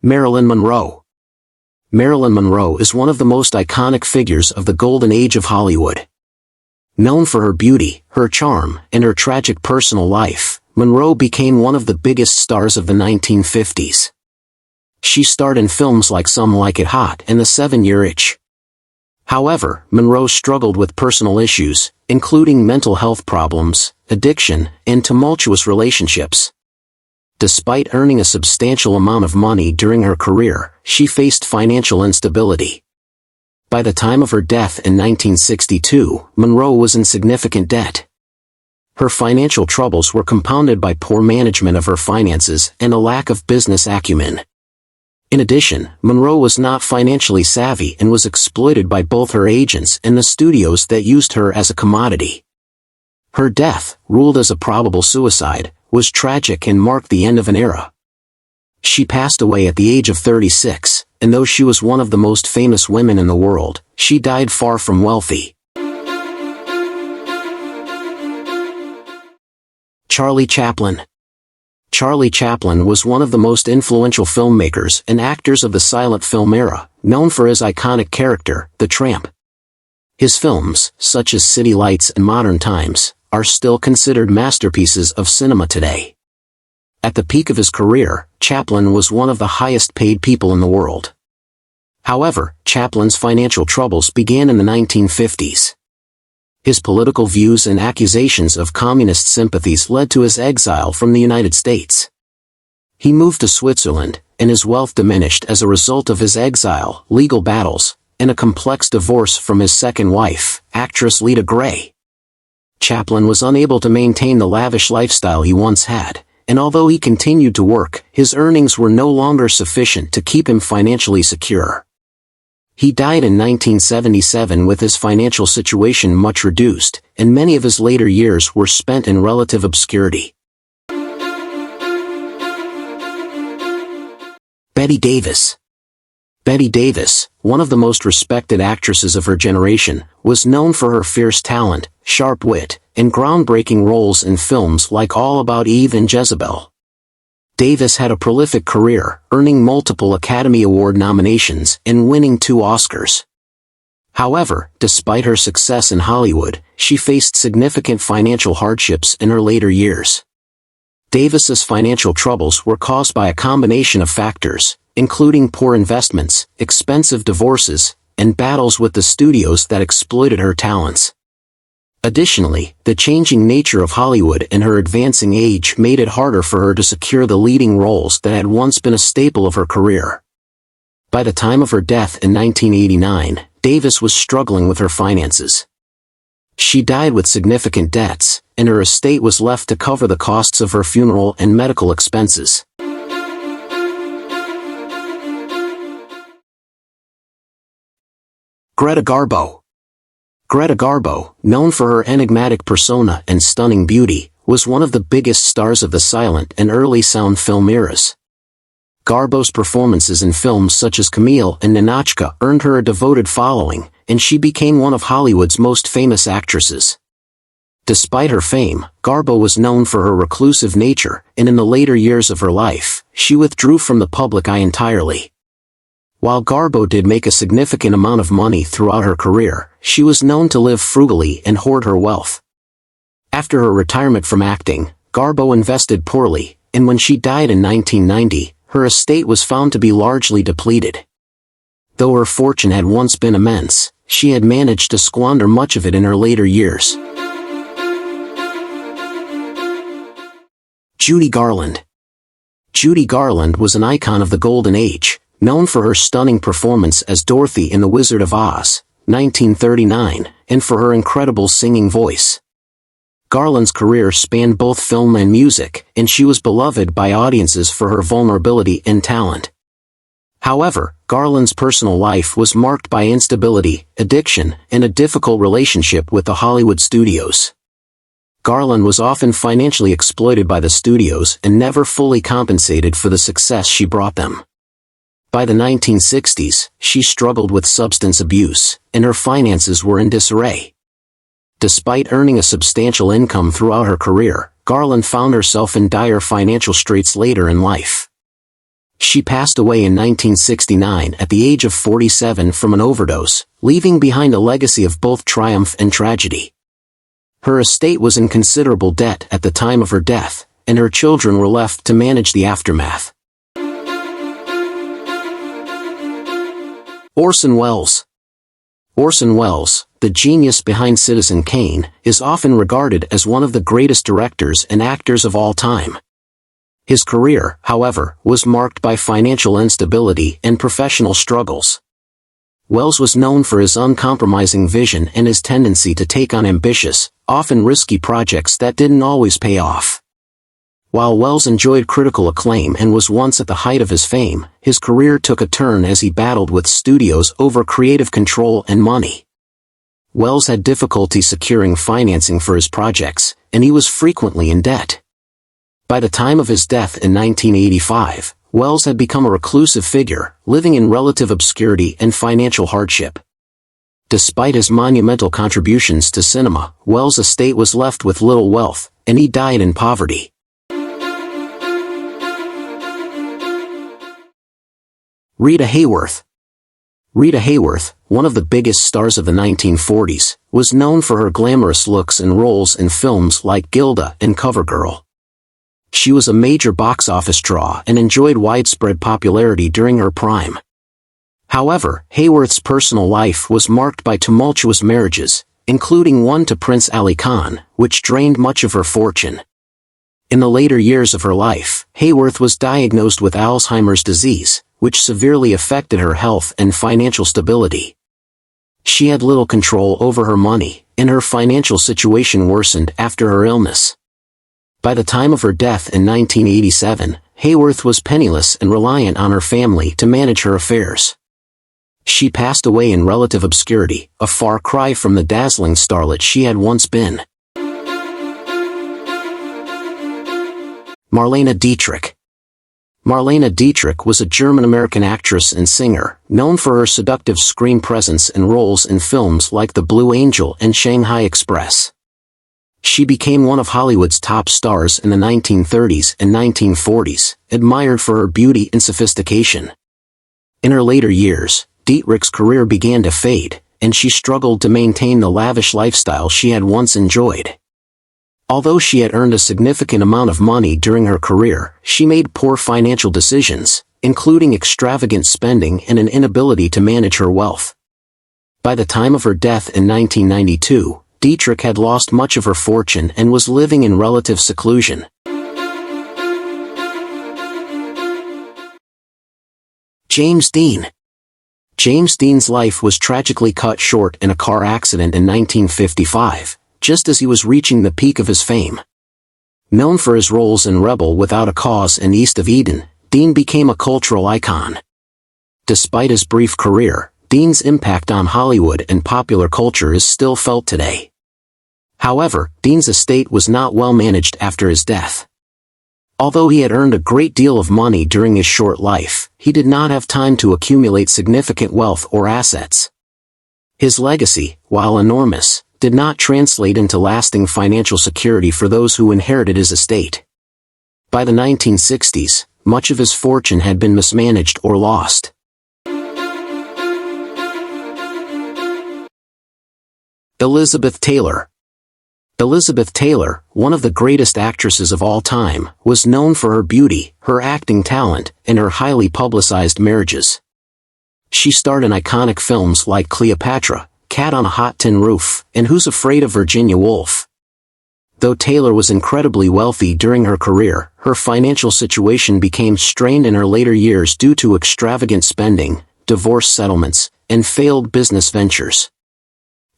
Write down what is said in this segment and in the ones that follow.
Marilyn Monroe. Marilyn Monroe is one of the most iconic figures of the golden age of Hollywood. Known for her beauty, her charm, and her tragic personal life, Monroe became one of the biggest stars of the 1950s. She starred in films like Some Like It Hot and The 7-Year Itch. However, Monroe struggled with personal issues, including mental health problems, addiction, and tumultuous relationships. Despite earning a substantial amount of money during her career, she faced financial instability. By the time of her death in 1962, Monroe was in significant debt. Her financial troubles were compounded by poor management of her finances and a lack of business acumen. In addition, Monroe was not financially savvy and was exploited by both her agents and the studios that used her as a commodity. Her death, ruled as a probable suicide, was tragic and marked the end of an era. She passed away at the age of 36, and though she was one of the most famous women in the world, she died far from wealthy. Charlie Chaplin. Charlie Chaplin was one of the most influential filmmakers and actors of the silent film era, known for his iconic character, the Tramp. His films, such as City Lights and Modern Times, are still considered masterpieces of cinema today. At the peak of his career, Chaplin was one of the highest-paid people in the world. However, Chaplin's financial troubles began in the 1950s. His political views and accusations of communist sympathies led to his exile from the United States. He moved to Switzerland, and his wealth diminished as a result of his exile, legal battles, and a complex divorce from his second wife, actress Rita Garbo. Chaplin was unable to maintain the lavish lifestyle he once had, and although he continued to work, his earnings were no longer sufficient to keep him financially secure. He died in 1977 with his financial situation much reduced, and many of his later years were spent in relative obscurity. Bette Davis. Bette Davis, one of the most respected actresses of her generation, was known for her fierce talent, sharp wit, and groundbreaking roles in films like All About Eve and Jezebel. Davis had a prolific career, earning multiple Academy Award nominations and winning 2 Oscars. However, despite her success in Hollywood, she faced significant financial hardships in her later years. Davis's financial troubles were caused by a combination of factors, including poor investments, expensive divorces, and battles with the studios that exploited her talents. Additionally, the changing nature of Hollywood and her advancing age made it harder for her to secure the leading roles that had once been a staple of her career. By the time of her death in 1989, Davis was struggling with her finances. She died with significant debts, and her estate was left to cover the costs of her funeral and medical expenses. Greta Garbo. Greta Garbo, known for her enigmatic persona and stunning beauty, was one of the biggest stars of the silent and early sound film eras. Garbo's performances in films such as Camille and Ninotchka earned her a devoted following, and she became one of Hollywood's most famous actresses. Despite her fame, Garbo was known for her reclusive nature, and in the later years of her life, she withdrew from the public eye entirely. While Garbo did make a significant amount of money throughout her career, she was known to live frugally and hoard her wealth. After her retirement from acting, Garbo invested poorly, and when she died in 1990, her estate was found to be largely depleted. Though her fortune had once been immense, she had managed to squander much of it in her later years. Judy Garland. Judy Garland was an icon of the Golden Age, known for her stunning performance as Dorothy in The Wizard of Oz, 1939, and for her incredible singing voice. Garland's career spanned both film and music, and she was beloved by audiences for her vulnerability and talent. However, Garland's personal life was marked by instability, addiction, and a difficult relationship with the Hollywood studios. Garland was often financially exploited by the studios and never fully compensated for the success she brought them. By the 1960s, she struggled with substance abuse, and her finances were in disarray. Despite earning a substantial income throughout her career, Garland found herself in dire financial straits later in life. She passed away in 1969 at the age of 47 from an overdose, leaving behind a legacy of both triumph and tragedy. Her estate was in considerable debt at the time of her death, and her children were left to manage the aftermath. Orson Wells. Orson Wells, the genius behind Citizen Kane, is often regarded as one of the greatest directors and actors of all time. His career, however, was marked by financial instability and professional struggles. Wells was known for his uncompromising vision and his tendency to take on ambitious, often risky projects that didn't always pay off. While Wells enjoyed critical acclaim and was once at the height of his fame, his career took a turn as he battled with studios over creative control and money. Wells had difficulty securing financing for his projects, and he was frequently in debt. By the time of his death in 1985, Wells had become a reclusive figure, living in relative obscurity and financial hardship. Despite his monumental contributions to cinema, Wells' estate was left with little wealth, and he died in poverty. Rita Hayworth. Rita Hayworth, one of the biggest stars of the 1940s, was known for her glamorous looks and roles in films like Gilda and CoverGirl. She was a major box office draw and enjoyed widespread popularity during her prime. However, Hayworth's personal life was marked by tumultuous marriages, including one to Prince Ali Khan, which drained much of her fortune. In the later years of her life, Hayworth was diagnosed with Alzheimer's disease, which severely affected her health and financial stability. She had little control over her money, and her financial situation worsened after her illness. By the time of her death in 1987, Hayworth was penniless and reliant on her family to manage her affairs. She passed away in relative obscurity, a far cry from the dazzling starlet she had once been. Marina Dietrich. Marina Dietrich was a German-American actress and singer, known for her seductive screen presence and roles in films like The Blue Angel and Shanghai Express. She became one of Hollywood's top stars in the 1930s and 1940s, admired for her beauty and sophistication. In her later years, Dietrich's career began to fade, and she struggled to maintain the lavish lifestyle she had once enjoyed. Although she had earned a significant amount of money during her career, she made poor financial decisions, including extravagant spending and an inability to manage her wealth. By the time of her death in 1992, Dietrich had lost much of her fortune and was living in relative seclusion. James Dean. James Dean's life was tragically cut short in a car accident in 1955, just as he was reaching the peak of his fame. Known for his roles in Rebel Without a Cause and East of Eden, Dean became a cultural icon. Despite his brief career, Dean's impact on Hollywood and popular culture is still felt today. However, Dean's estate was not well managed after his death. Although he had earned a great deal of money during his short life, he did not have time to accumulate significant wealth or assets. His legacy, while enormous, did not translate into lasting financial security for those who inherited his estate. By the 1960s, much of his fortune had been mismanaged or lost. Elizabeth Taylor. Elizabeth Taylor, one of the greatest actresses of all time, was known for her beauty, her acting talent, and her highly publicized marriages. She starred in iconic films like Cleopatra, Cat on a Hot Tin Roof, and Who's Afraid of Virginia Woolf. Though Taylor was incredibly wealthy during her career, her financial situation became strained in her later years due to extravagant spending, divorce settlements, and failed business ventures.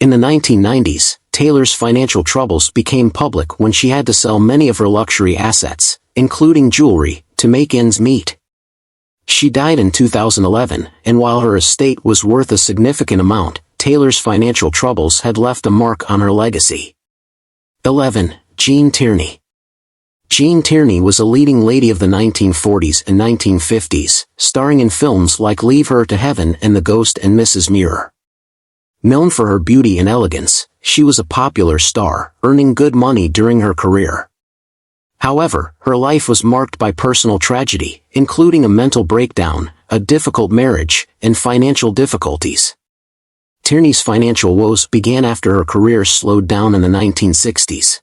In the 1990s, Taylor's financial troubles became public when she had to sell many of her luxury assets, including jewelry, to make ends meet. She died in 2011, and while her estate was worth a significant amount, Taylor's financial troubles had left a mark on her legacy. 11. Jean Tierney. Jean Tierney was a leading lady of the 1940s and 1950s, starring in films like Leave Her to Heaven and The Ghost and Mrs. Muir. Known for her beauty and elegance, she was a popular star, earning good money during her career. However, her life was marked by personal tragedy, including a mental breakdown, a difficult marriage, and financial difficulties. Tierney's financial woes began after her career slowed down in the 1960s.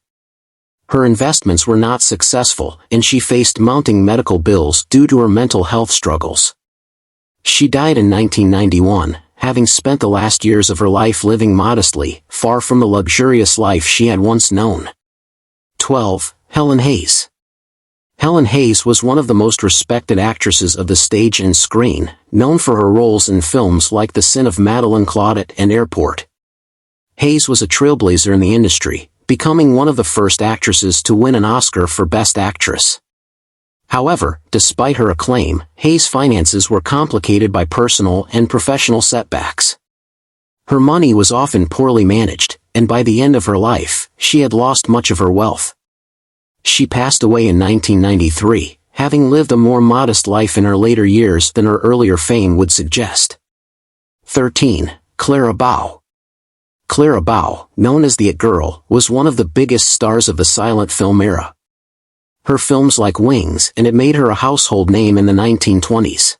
Her investments were not successful, and she faced mounting medical bills due to her mental health struggles. She died in 1991, having spent the last years of her life living modestly, far from the luxurious life she had once known. 12. Helen Hayes. Helen Hayes was one of the most respected actresses of the stage and screen, known for her roles in films like The Sin of Madeleine Claudette and Airport. Hayes was a trailblazer in the industry, becoming one of the first actresses to win an Oscar for Best Actress. However, despite her acclaim, Hayes' finances were complicated by personal and professional setbacks. Her money was often poorly managed, and by the end of her life, she had lost much of her wealth. She passed away in 1993, having lived a more modest life in her later years than her earlier fame would suggest. 13. Clara Bow. Clara Bow, known as the It Girl, was one of the biggest stars of the silent film era. Her films like Wings and It made her a household name in the 1920s.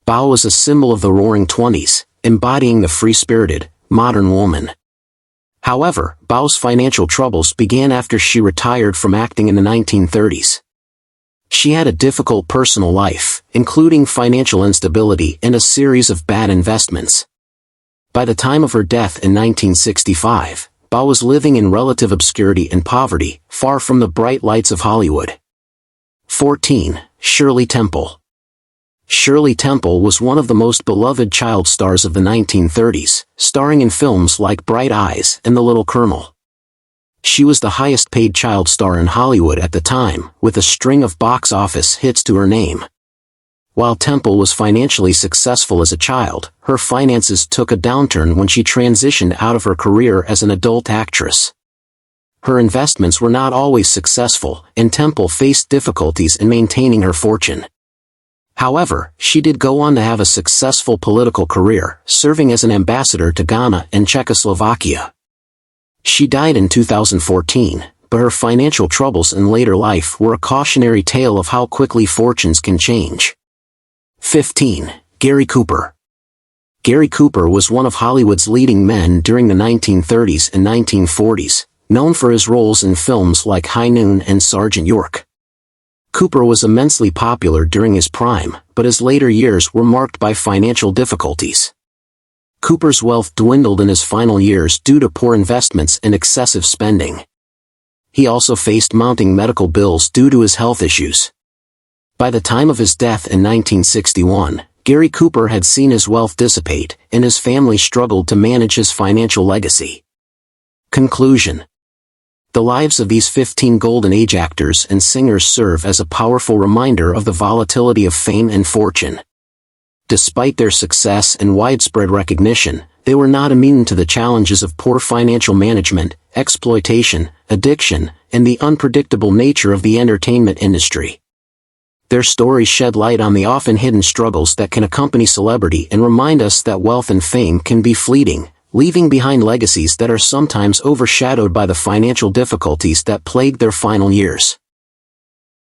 Bow was a symbol of the Roaring Twenties, embodying the free-spirited, modern woman. However, Bow's financial troubles began after she retired from acting in the 1930s. She had a difficult personal life, including financial instability and a series of bad investments. By the time of her death in 1965, Bow was living in relative obscurity and poverty, far from the bright lights of Hollywood. 14. Shirley Temple. Shirley Temple was one of the most beloved child stars of the 1930s, starring in films like Bright Eyes and The Little Colonel. She was the highest-paid child star in Hollywood at the time, with a string of box office hits to her name. While Temple was financially successful as a child, her finances took a downturn when she transitioned out of her career as an adult actress. Her investments were not always successful, and Temple faced difficulties in maintaining her fortune. However, she did go on to have a successful political career, serving as an ambassador to Ghana and Czechoslovakia. She died in 2014, but her financial troubles in later life were a cautionary tale of how quickly fortunes can change. 15. Gary Cooper. Gary Cooper was one of Hollywood's leading men during the 1930s and 1940s, known for his roles in films like High Noon and Sergeant York. Cooper was immensely popular during his prime, but his later years were marked by financial difficulties. Cooper's wealth dwindled in his final years due to poor investments and excessive spending. He also faced mounting medical bills due to his health issues. By the time of his death in 1961, Gary Cooper had seen his wealth dissipate, and his family struggled to manage his financial legacy. Conclusion. The lives of these 15 Golden Age actors and singers serve as a powerful reminder of the volatility of fame and fortune. Despite their success and widespread recognition, they were not immune to the challenges of poor financial management, exploitation, addiction, and the unpredictable nature of the entertainment industry. Their stories shed light on the often hidden struggles that can accompany celebrity and remind us that wealth and fame can be fleeting, leaving behind legacies that are sometimes overshadowed by the financial difficulties that plagued their final years.